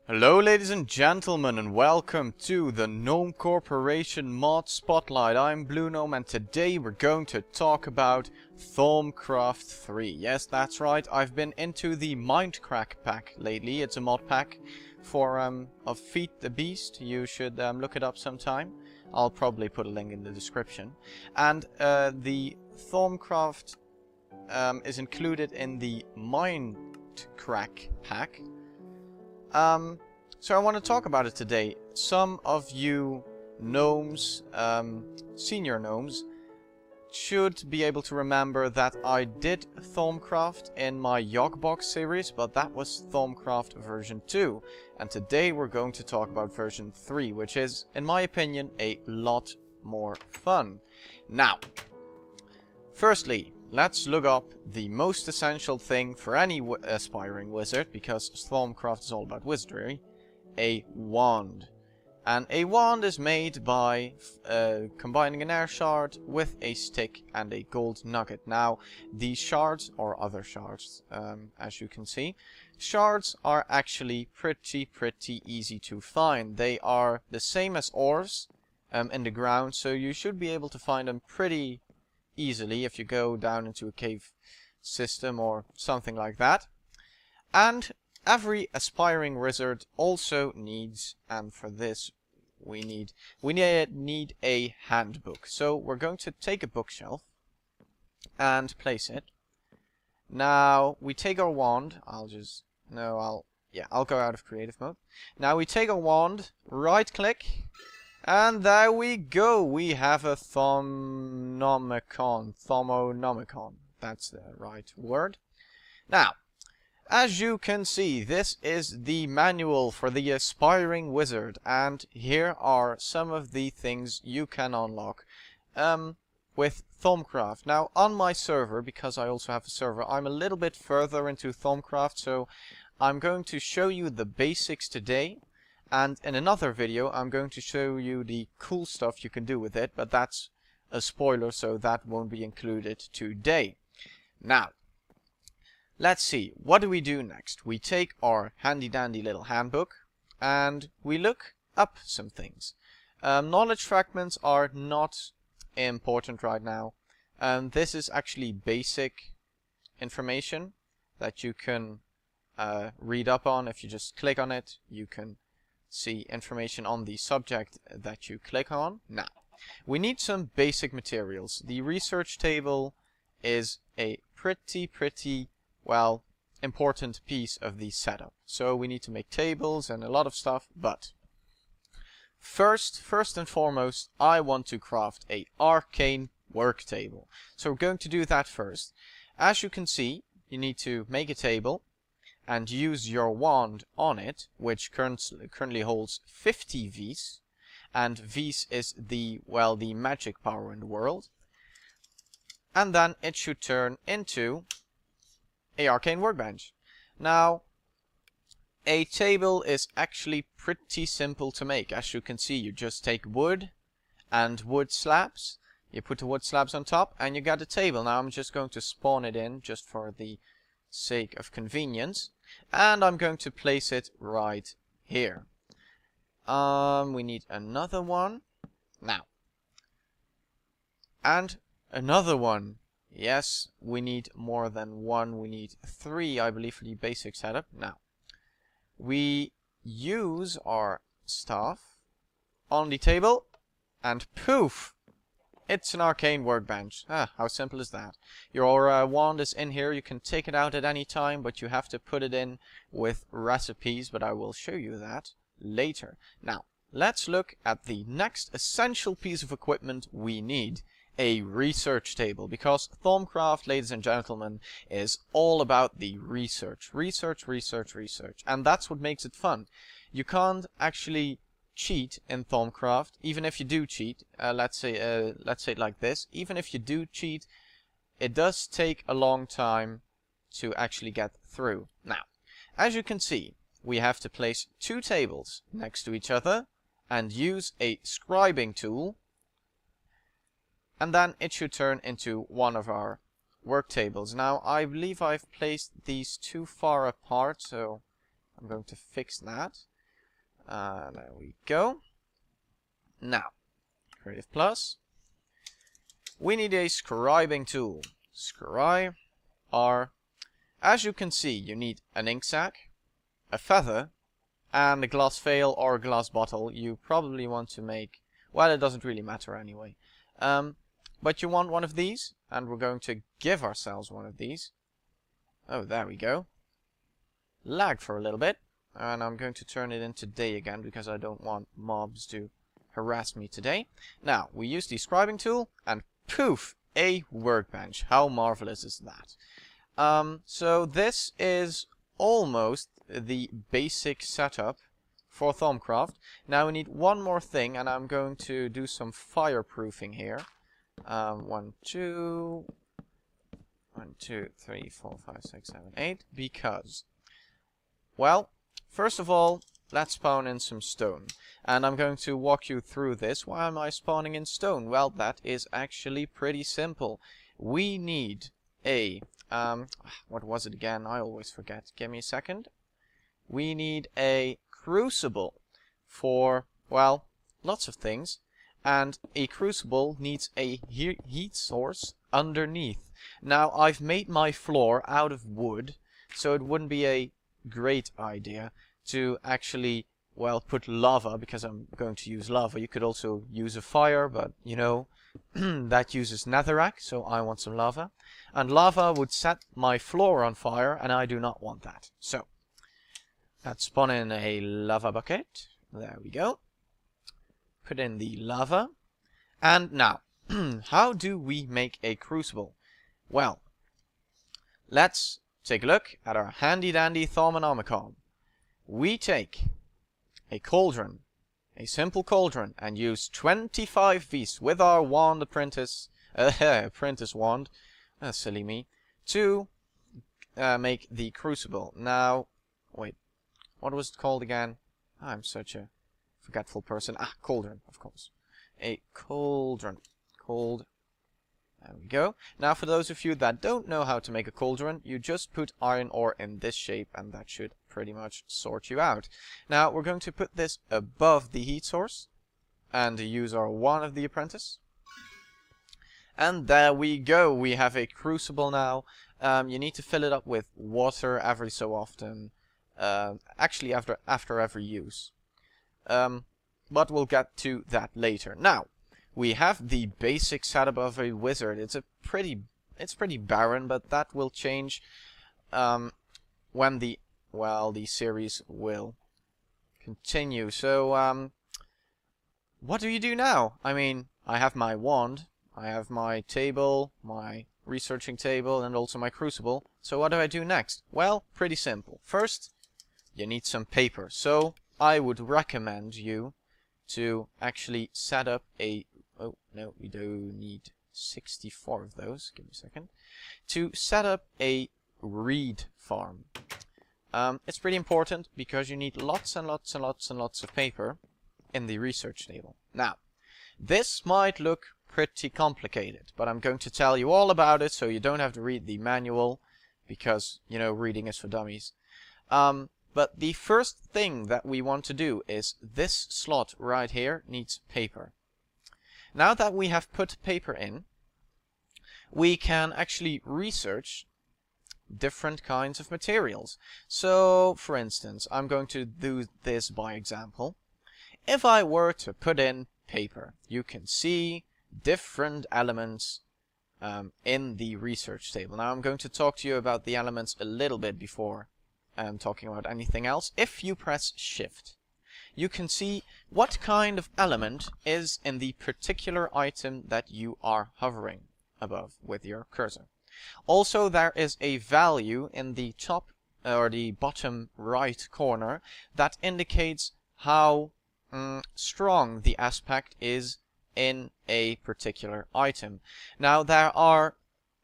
Hello ladies and gentlemen, and welcome to the Gnome Corporation Mod Spotlight. I'm Blue Gnome, and today we're going to talk about Thaumcraft 3. Yes, that's right, I've been into the mindcrack pack lately. It's a mod pack for of Feed the Beast. You should look it up sometime. I'll probably put a link in the description. And the Thaumcraft is included in the mindcrack pack. So I want to talk about it today. Some of you gnomes, senior gnomes, should be able to remember that I did Thaumcraft in my Yogbox series, but that was Thaumcraft version 2. And today we're going to talk about version 3, which is, in my opinion, a lot more fun. Now, firstly, let's look up the most essential thing for any aspiring wizard, because Thaumcraft is all about wizardry: a wand. And a wand is made by combining an air shard with a stick and a gold nugget. Now, these shards, or other shards, as you can see, shards are actually pretty easy to find. They are the same as ores in the ground, so you should be able to find them pretty easily if you go down into a cave system or something like that. And every aspiring wizard also needs, and for this we need a handbook. So we're going to take a bookshelf and place it. Now we take our wand. I'll go out of creative mode. Now we take our wand, right click, and there we go. We have a Thaumcraft. That's the right word. Now, as you can see, this is the manual for the aspiring wizard, and here are some of the things you can unlock with Thaumcraft. Now, on my server, because I also have a server, I'm a little bit further into Thaumcraft, so I'm going to show you the basics today. And in another video, I'm going to show you the cool stuff you can do with it, but that's a spoiler, so that won't be included today. Now, let's see, what do we do next? We take our handy dandy little handbook, and we look up some things. Knowledge fragments are not important right now. This is actually basic information that you can read up on. If you just click on it, you can see information on the subject that you click on. Now, we need some basic materials. The research table is a pretty well important piece of the setup. So we need to make tables and a lot of stuff, but first and foremost, I want to craft a arcane work table. So we're going to do that first. As you can see, you need to make a table and use your wand on it, which currently holds 50 Vs, and Vs is the magic power in the world. And then it should turn into a arcane workbench. Now, a table is actually pretty simple to make. As you can see, you just take wood and wood slabs, you put the wood slabs on top, and you got a table. Now I'm just going to spawn it in just for the sake of convenience, and I'm going to place it right here. We need another one now, and another one. Yes, we need more than one. We need 3, I believe, for the basic setup. Now, we use our stuff on the table, and poof! It's an arcane workbench. How simple is that? Your wand is in here. You can take it out at any time, but you have to put it in with recipes, but I will show you that later. Now, let's look at the next essential piece of equipment we need: a research table, because Thaumcraft, ladies and gentlemen, is all about the research, and that's what makes it fun. You can't actually cheat in Thaumcraft. Even if you do cheat, let's say it like this: even if you do cheat, it does take a long time to actually get through. Now, as you can see, we have to place 2 tables next to each other and use a scribing tool, and then it should turn into one of our work tables. Now, I believe I've placed these too far apart, so I'm going to fix that. There we go. Now, Creative Plus. We need a scribing tool. Scribe R. As you can see, you need an ink sac, a feather, and a glass vial or a glass bottle. You probably want to make... Well, it doesn't really matter anyway. But you want one of these, and we're going to give ourselves one of these. Oh, there we go. Lagged for a little bit. And I'm going to turn it into day again, because I don't want mobs to harass me today. Now, we use the scribing tool, and poof! A workbench. How marvelous is that? So this is almost the basic setup for Thaumcraft. Now we need one more thing, and I'm going to do some fireproofing here. 1, 2, 3, 4, 5, 6, 7, 8. Because, well, first of all, let's spawn in some stone. And I'm going to walk you through this. Why am I spawning in stone? Well, that is actually pretty simple. We need a... what was it again? I always forget. Give me a second. We need a crucible for, well, lots of things. And a crucible needs a heat source underneath. Now, I've made my floor out of wood, so it wouldn't be a great idea to actually, well, put lava, because I'm going to use lava. You could also use a fire, but, you know, that uses netherrack, so I want some lava. And lava would set my floor on fire, and I do not want that. So, let's spawn in a lava bucket. There we go. Put in the lava. And now, how do we make a crucible? Well, let's take a look at our handy-dandy TheGnomeCorp. We take a cauldron, a simple cauldron, and use 25 V's with our wand apprentice wand, silly me, to make the crucible. Now, wait, what was it called again? I'm such a forgetful person. Ah, cauldron, of course. A cauldron. There we go. Now, for those of you that don't know how to make a cauldron, you just put iron ore in this shape, and that should pretty much sort you out. Now, we're going to put this above the heat source, and use our wand of the apprentice. And there we go. We have a crucible now. You need to fill it up with water every so often. Actually, after every use. But we'll get to that later. Now, we have the basic setup of a wizard. It's pretty barren, but that will change when the series will continue. So, what do you do now? I mean, I have my wand, I have my table, my researching table, and also my crucible. So what do I do next? Well, pretty simple. First, you need some paper. So, I would recommend you to actually set up a... Oh, no, we do need 64 of those. Give me a second. To set up a reed farm. It's pretty important because you need lots and lots and lots and lots of paper in the research table. Now, this might look pretty complicated, but I'm going to tell you all about it so you don't have to read the manual because, you know, reading is for dummies. But the first thing that we want to do is this slot right here needs paper. Now that we have put paper in, we can actually research different kinds of materials. So, for instance, I'm going to do this by example. If I were to put in paper, you can see different elements in the research table. Now I'm going to talk to you about the elements a little bit before talking about anything else. If you press Shift, you can see what kind of element is in the particular item that you are hovering above with your cursor. Also, there is a value in the top or the bottom right corner that indicates how strong the aspect is in a particular item. Now there are,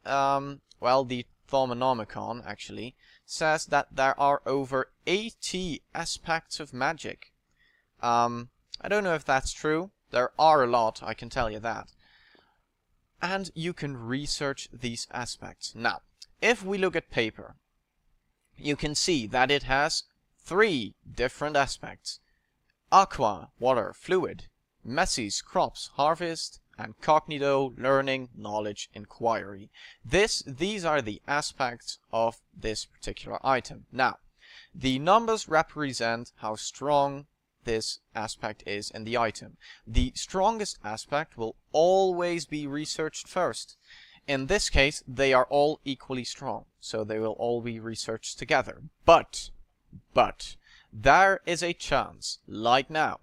well, the TheGnomeCorp actually says that there are over 80 aspects of magic. I don't know if that's true. There are a lot, I can tell you that. And you can research these aspects. Now, if we look at paper, you can see that it has 3 different aspects. aqua, water, fluid, messis, crops, harvest, and cognito, learning, knowledge, inquiry. These are the aspects of this particular item. Now, the numbers represent how strong this aspect is in the item. The strongest aspect will always be researched first. In this case, they are all equally strong, so they will all be researched together. But, there is a chance, like now,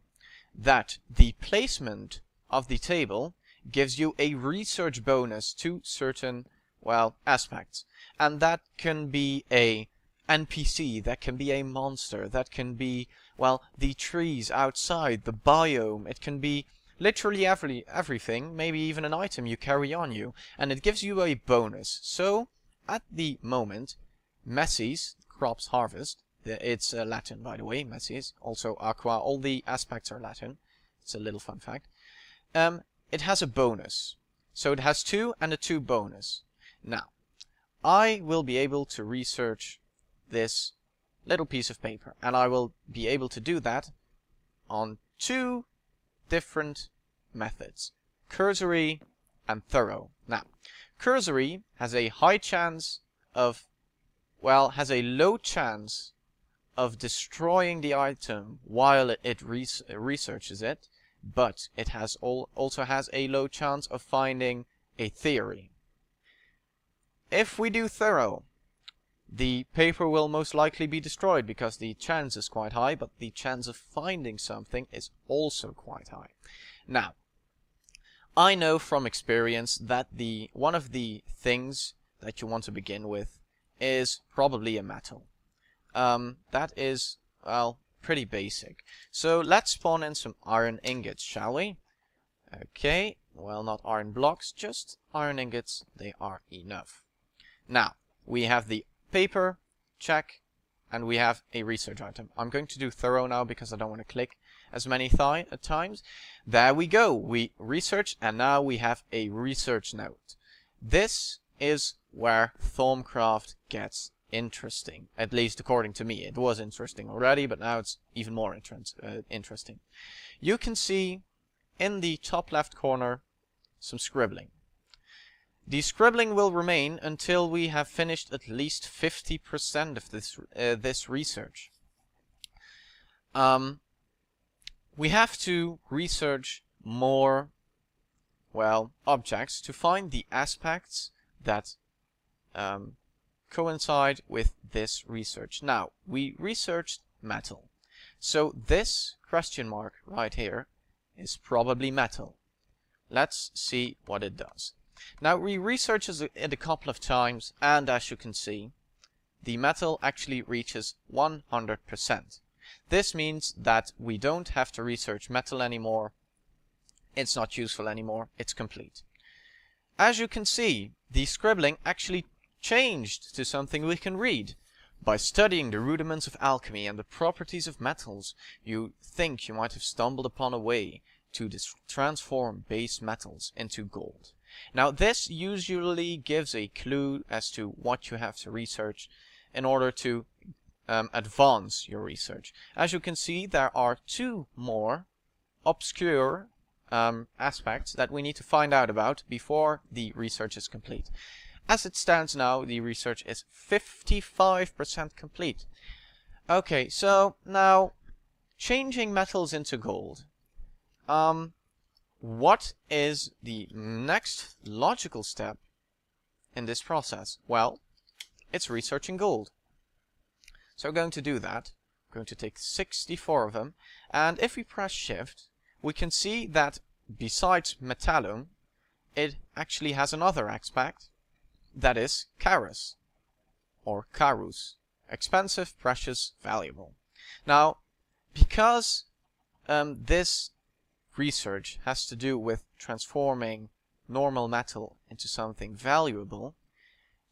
that the placement of the table gives you a research bonus to certain, well, aspects. And that can be a NPC, that can be a monster, that can be, well, the trees outside, the biome, it can be literally everything, maybe even an item you carry on you, and it gives you a bonus. So, at the moment, messis, crops harvest, it's Latin by the way, messis, also aqua, all the aspects are Latin, it's a little fun fact. It has a bonus, so it has 2 and a 2 bonus. Now, I will be able to research this little piece of paper, and I will be able to do that on 2 different methods, cursory and thorough. Now, cursory has a high chance of, well, has a low chance of destroying the item while it researches it, but it has also has a low chance of finding a theory. If we do thorough, the paper will most likely be destroyed because the chance is quite high, but the chance of finding something is also quite high. Now, I know from experience that one of the things that you want to begin with is probably a metal. That is, well, pretty basic. So let's spawn in some iron ingots, shall we? Okay, well, not iron blocks, just iron ingots, they are enough. Now, we have the paper, check, and we have a research item. I'm going to do thorough now because I don't want to click as many times. There we go, we research, and now we have a research note. This is where Thaumcraft gets interesting, at least according to me. It was interesting already, but now it's even more interesting. You can see in the top left corner some scribbling. The scribbling will remain until we have finished at least 50% of this research. We have to research more, well, objects to find the aspects that coincide with this research. Now, we researched metal. So this question mark right here is probably metal. Let's see what it does. Now, we researched it a couple of times, and as you can see, the metal actually reaches 100%. This means that we don't have to research metal anymore. It's not useful anymore. It's complete. As you can see, the scribbling actually changed to something we can read. By studying the rudiments of alchemy and the properties of metals, you think you might have stumbled upon a way to transform base metals into gold. Now, this usually gives a clue as to what you have to research in order to advance your research. As you can see, there are 2 more obscure aspects that we need to find out about before the research is complete. As it stands now, the research is 55% complete. Okay, so now, changing metals into gold. What is the next logical step in this process? Well, it's researching gold. So we're going to do that. We're going to take 64 of them, and if we press shift, we can see that besides metallum, it actually has another aspect, that is carus, or carus, expensive, precious, valuable. Now, because this research has to do with transforming normal metal into something valuable,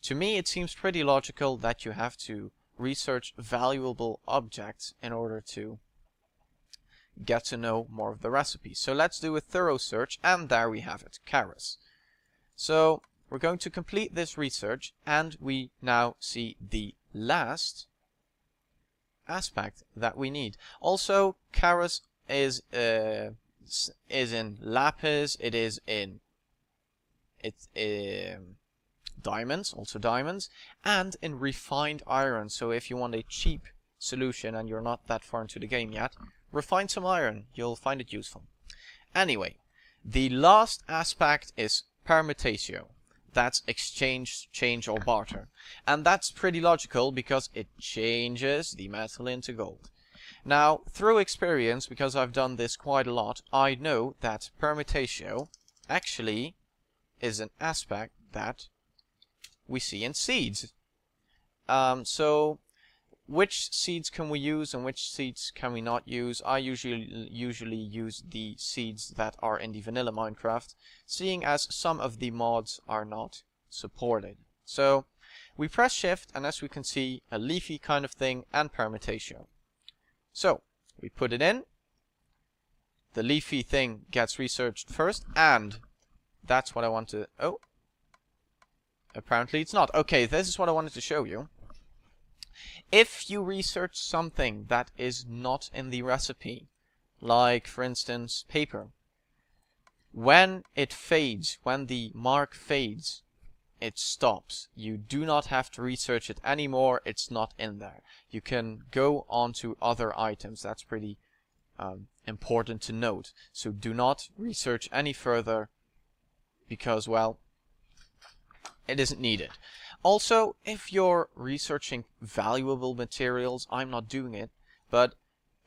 to me it seems pretty logical that you have to research valuable objects in order to get to know more of the recipe. So let's do a thorough search, and there we have it, carus. So we're going to complete this research, and we now see the last aspect that we need. Also, carus is in lapis, it is in diamonds, also diamonds, and in refined iron. So if you want a cheap solution and you're not that far into the game yet, refine some iron, you'll find it useful. Anyway, the last aspect is permutatio. That's exchange, change, or barter. And that's pretty logical because it changes the metal into gold. Now, through experience, because I've done this quite a lot, I know that permutatio actually is an aspect that we see in seeds. So, which seeds can we use and which seeds can we not use? I usually use the seeds that are in the vanilla Minecraft, seeing as some of the mods are not supported. So, we press shift, and as we can see, a leafy kind of thing and permutatio. So, we put it in, the leafy thing gets researched first, and that's what I want to... Oh, apparently it's not. Okay, this is what I wanted to show you. If you research something that is not in the recipe, like for instance paper, when it fades, when the mark fades, it stops. You do not have to research it anymore, it's not in there. You can go on to other items. That's pretty important to note. So do not research any further because, well, it isn't needed. Also, if you're researching valuable materials, I'm not doing it, but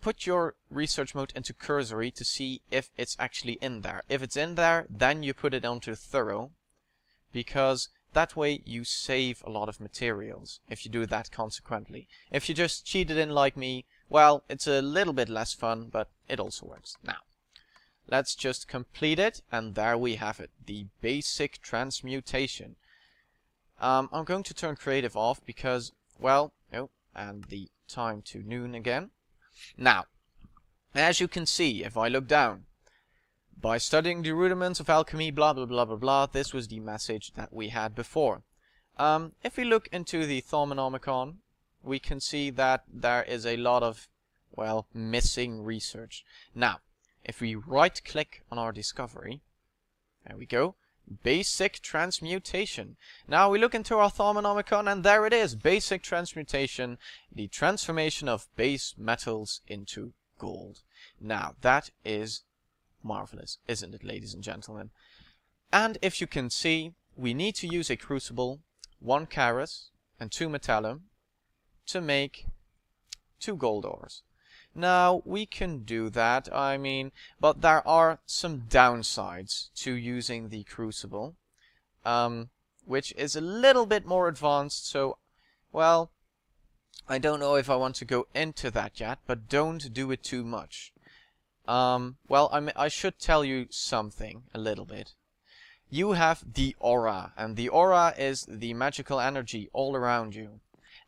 put your research mode into cursory to see if it's actually in there. If it's in there, then you put it onto thorough, because that way you save a lot of materials, if you do that consequently. If you just cheat it in like me, well, it's a little bit less fun, but it also works. Now, let's just complete it, and there we have it, the basic transmutation. I'm going to turn creative off because, well, oh, and the time to noon again. Now, as you can see, if I look down, by studying the rudiments of alchemy, blah blah blah blah blah, this was the message that we had before. If we look into the Thaumcraft, we can see that there is a lot of, well, missing research. Now, if we right click on our discovery, there we go. Basic transmutation. Now we look into our Thaumcraft and there it is, basic transmutation, the transformation of base metals into gold. Now that is marvelous, isn't it, ladies and gentlemen? And if you can see, we need to use a crucible, 1 charis and 2 metallum to make 2 gold ores. Now, we can do that, I mean, but there are some downsides to using the crucible, which is a little bit more advanced, so, well, I don't know if I want to go into that yet, but don't do it too much. Well, I should tell you something, a little bit. You have the aura, and the aura is the magical energy all around you.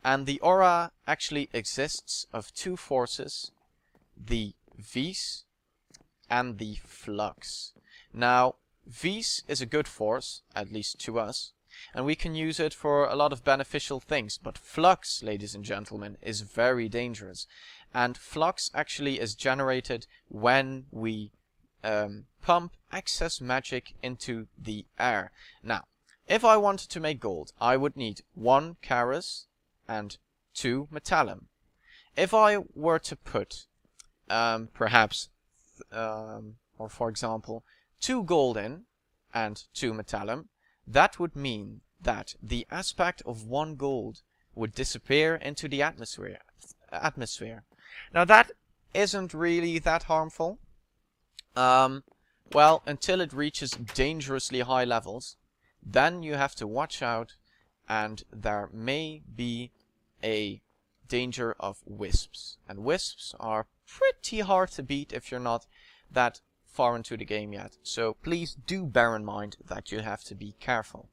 And the aura actually exists of 2 forces, the vis and the flux. Now, vis is a good force, at least to us, and we can use it for a lot of beneficial things, but flux, ladies and gentlemen, is very dangerous. And flux actually is generated when we pump excess magic into the air. Now, if I wanted to make gold, I would need 1 charis and 2 metallum. If I were to put perhaps, or for example, 2 gold in and 2 metallum, that would mean that the aspect of 1 gold would disappear into the atmosphere. Now that isn't really that harmful. Well, until it reaches dangerously high levels, then you have to watch out, and there may be a danger of wisps. And wisps are pretty hard to beat if you're not that far into the game yet. So please do bear in mind that you have to be careful.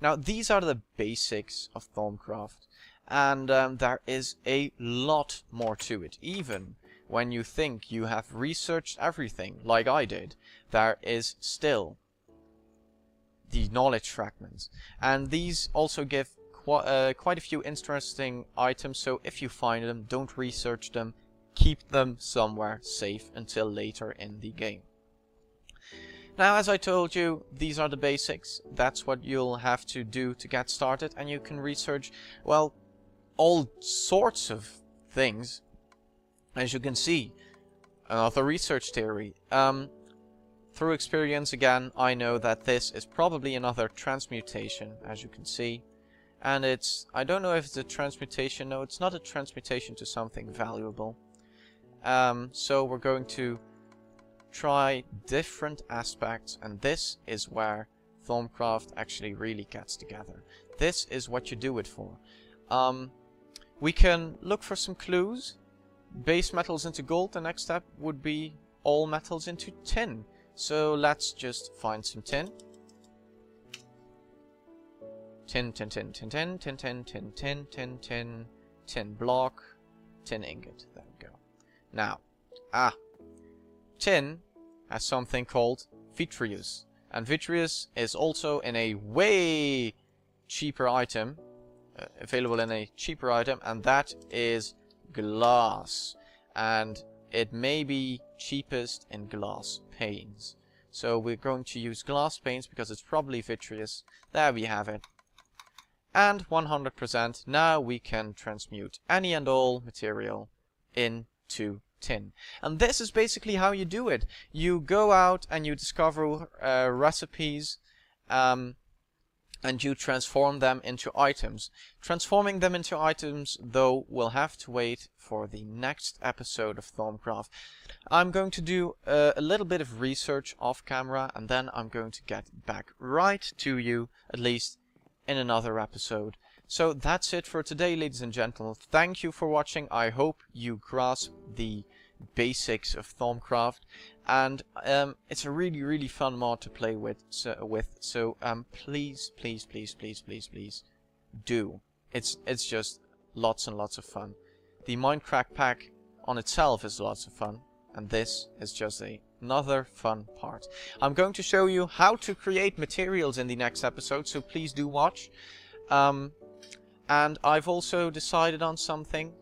Now, these are the basics of Thaumcraft, and there is a lot more to it. Even when you think you have researched everything, like I did, there is still the knowledge fragments. And these also give quite a few interesting items, so if you find them, don't research them, keep them somewhere safe until later in the game. Now, as I told you, these are the basics. That's what you'll have to do to get started, and you can research, well, all sorts of things. As you can see, another research theory. Through experience, again, I know that this is probably another transmutation, as you can see. And I don't know if it's a transmutation. No, it's not a transmutation to something valuable. So we're going to try different aspects, and this is where Thaumcraft actually really gets together. This is what you do it for. We can look for some clues. Base metals into gold. The next step would be all metals into tin. So let's just find some tin. Tin, tin, tin, tin, tin, tin, tin, tin, tin, tin, tin, tin block, tin ingot. There we go. Now, tin has something called vitreous, and vitreous is also in a way cheaper item, available in a cheaper item, and that is glass, and it may be cheapest in glass panes. So we're going to use glass panes because it's probably vitreous. There we have it. And 100%, now we can transmute any and all material into tin. And this is basically how you do it. You go out and you discover recipes, and you transform them into items. Transforming them into items, though, will have to wait for the next episode of Thaumcraft. I'm going to do a little bit of research off camera, and then I'm going to get back right to you, at least in another episode. So that's it for today, ladies and gentlemen. Thank you for watching. I hope you grasp the basics of Thaumcraft, and it's a really fun mod to play with. So please do. It's just lots and lots of fun. The mindcrack pack on itself is lots of fun, and this is just another fun part. I'm going to show you how to create materials in the next episode, so please do watch. And I've also decided on something.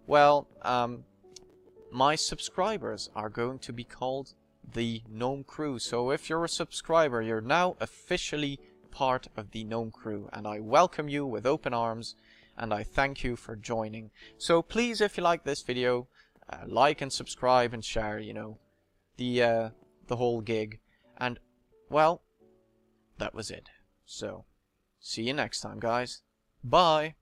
Well, my subscribers are going to be called the Gnome Crew. So if you're a subscriber, you're now officially part of the Gnome Crew, and I welcome you with open arms, and I thank you for joining. So please, if you like this video, like and subscribe and share, you know, the whole gig. And, well, that was it. So, see you next time, guys. Bye!